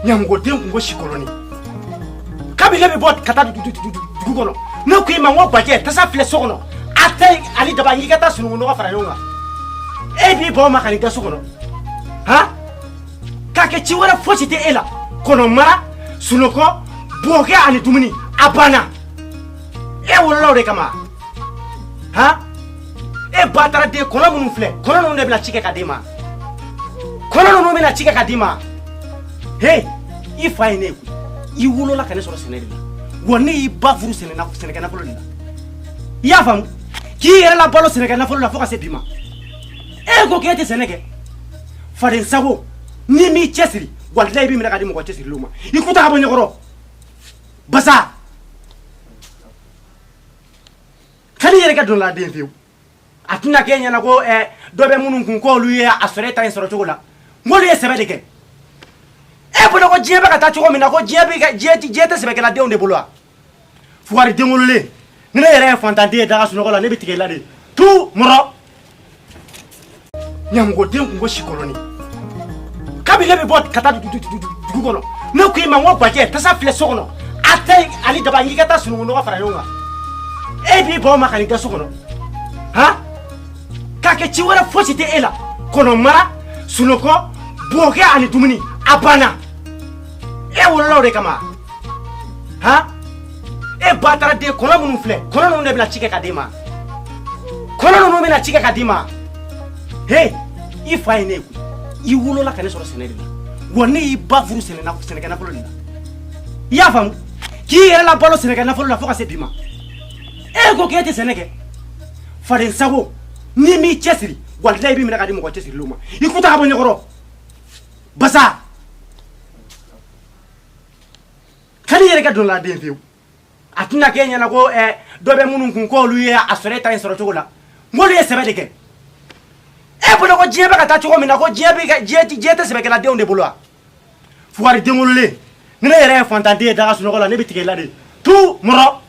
Nyamgoden ngo shikoloni kabile be bot kata du kono no ko ima ngo baje tasa fle sokono atay ali daba ngi kata sunu no fara yonga e bi bo makani da sokono ha kake ci wala fosite ela kono mara sunoko boke ani tumuni abana e wala re kama ha e batara de kono mun fle kono no ne bla chike kadima kono no me na chike kadima. Hey, if I know you will not can sort of Senegal. One knee bafuru Senegal Napoleon. Yafam, here la Polo Senegal Napoleon for a sepima. Ego get Senegal. For the Savo, Nimi Chesley, what lay be Academy of Chesley Luma. You could have on your Baza. Can you get on that view? Atuna Kenya go a Dobemun call you a Sereta and Sorotola. What is a Epo ko jiebe ka tachu ko mina ko jiebe ka jete sebe ke la de on de boloa fuari de ngolole ni na yere fantante da suno ko la ne bitike la de tu moro nyamgo de ngo shikoloni kabile be bot kata du kono no ko ima ngo baje tasa fle sokono atay ali daba ngi kata suno no fara yonga e bi bo makani da sokono ha kake ci wala fosite ela kono mara suno ko boke ani tumuni abana e wala re kama ha e batara de kono mun fle kono no ne bla chike kadima kono no me na chike kadima. Hey, if I know you will not can sort of Senegal. One knee bafuru Senegal Napoleon. Yafam, here la Polo Senegal Napoleon for a sepima. Ego get Senegal. For the Savo, Nimi Chesley, what lay be Academy of Chesley Luma. You could have on your Baza. Can you get on that view? Atuna Kenya go a Dobemun call you a Sereta and Sorotola. What is a medical? Epo ko jiebe ka tachu ko mina ko jiebe ka jete sebe ke la de on de boloa fuari de ngolole ni na yere fantante da suno ko la ne bitike la de tu moro